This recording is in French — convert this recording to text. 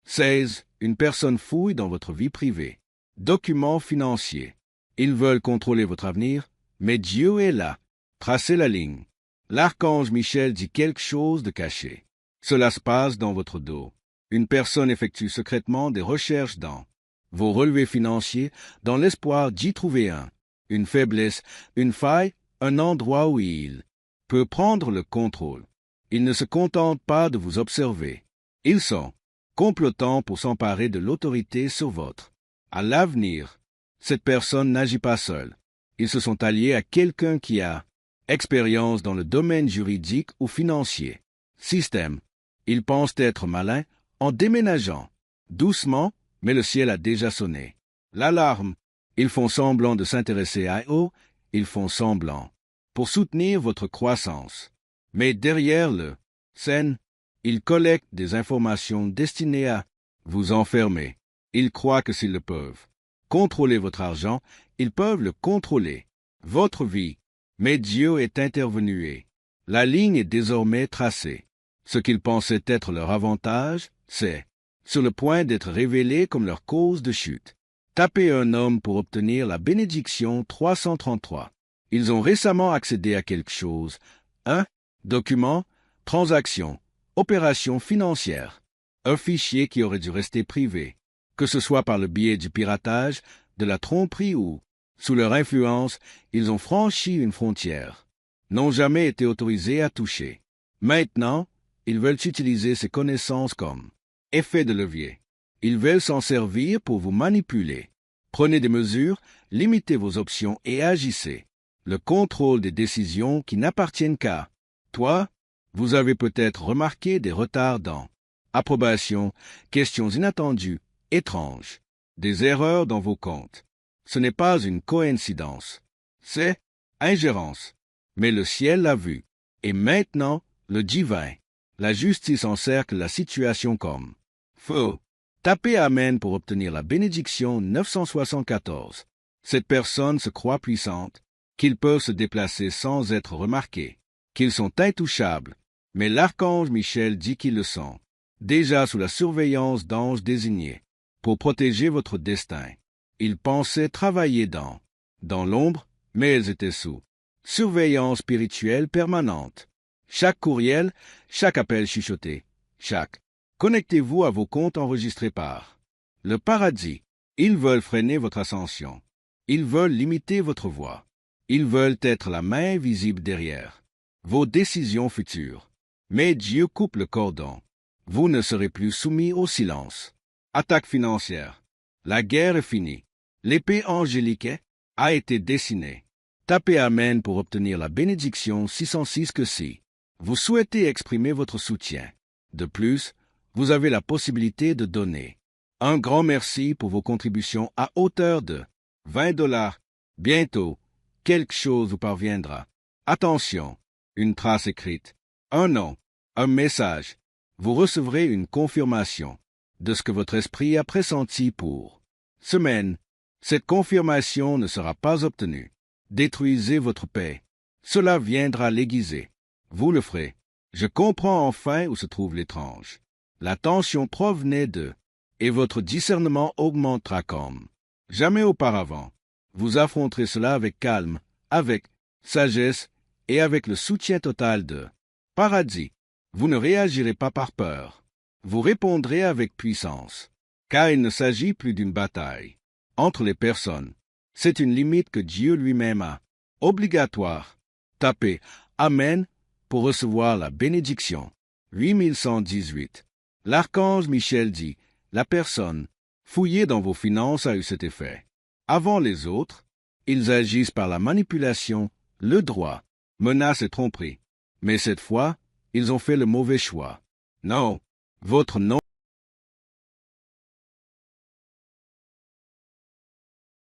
16. Une personne fouille dans votre vie privée. Documents financiers. Ils veulent contrôler votre avenir, mais Dieu est là. Tracez la ligne. L'archange Michel dit quelque chose de caché. Cela se passe dans votre dos. Une personne effectue secrètement des recherches dans vos relevés financiers dans l'espoir d'y trouver une faiblesse, une faille, un endroit où il peut prendre le contrôle. Ils ne se contentent pas de vous observer. Ils sont complotants pour s'emparer de l'autorité sur votre. À l'avenir, cette personne n'agit pas seule. Ils se sont alliés à quelqu'un qui a expérience dans le domaine juridique ou financier. Système. Ils pensent être malins en déménageant doucement, mais le ciel a déjà sonné. L'alarme. Ils font semblant de s'intéresser à eux, ils font semblant pour soutenir votre croissance. Mais derrière le scène, ils collectent des informations destinées à vous enfermer. Ils croient que s'ils le peuvent contrôler votre argent, ils peuvent le contrôler, votre vie. Mais Dieu est intervenu et la ligne est désormais tracée. Ce qu'ils pensaient être leur avantage, c'est sur le point d'être révélé comme leur cause de chute. Tapez un homme pour obtenir la bénédiction 333. Ils ont récemment accédé à quelque chose. Un document, transaction, opération financière. Un fichier qui aurait dû rester privé, que ce soit par le biais du piratage, de la tromperie ou, sous leur influence, ils ont franchi une frontière, n'ont jamais été autorisés à toucher. Maintenant, ils veulent utiliser ces connaissances comme effet de levier. Ils veulent s'en servir pour vous manipuler. Prenez des mesures, limitez vos options et agissez. Le contrôle des décisions qui n'appartiennent qu'à toi. Vous avez peut-être remarqué des retards dans approbation, questions inattendues, étranges, des erreurs dans vos comptes. Ce n'est pas une coïncidence, c'est ingérence. Mais le ciel l'a vu. Et maintenant, le divin, la justice encercle la situation comme feu. Tapez Amen pour obtenir la bénédiction 974. Cette personne se croit puissante, qu'ils peuvent se déplacer sans être remarqués, qu'ils sont intouchables, mais l'archange Michel dit qu'ils le sont, déjà sous la surveillance d'anges désignés, pour protéger votre destin. Ils pensaient travailler dans l'ombre, mais ils étaient sous surveillance spirituelle permanente. Chaque courriel, chaque appel chuchoté, chaque. Connectez-vous à vos comptes enregistrés par le paradis. Ils veulent freiner votre ascension. Ils veulent limiter votre voix. Ils veulent être la main visible derrière vos décisions futures. Mais Dieu coupe le cordon. Vous ne serez plus soumis au silence. Attaque financière. La guerre est finie. L'épée angélique a été dessinée. Tapez Amen pour obtenir la bénédiction 606 que si vous souhaitez exprimer votre soutien. De plus, vous avez la possibilité de donner. Un grand merci pour vos contributions à hauteur de $20. Bientôt, quelque chose vous parviendra. Attention, une trace écrite, un nom, un message. Vous recevrez une confirmation de ce que votre esprit a pressenti pour semaine. Cette confirmation ne sera pas obtenue. Détruisez votre paix. Cela viendra l'aiguiser. Vous le ferez. Je comprends enfin où se trouve l'étrange. La tension provenait de, et votre discernement augmentera comme jamais auparavant. Vous affronterez cela avec calme, avec sagesse et avec le soutien total de paradis. Vous ne réagirez pas par peur. Vous répondrez avec puissance, car il ne s'agit plus d'une bataille entre les personnes. C'est une limite que Dieu lui-même a. Obligatoire. Tapez Amen pour recevoir la bénédiction. 8118. L'archange Michel dit, la personne fouillée dans vos finances a eu cet effet. Avant les autres, ils agissent par la manipulation, le droit, menace et tromperie. Mais cette fois, ils ont fait le mauvais choix. Non, votre nom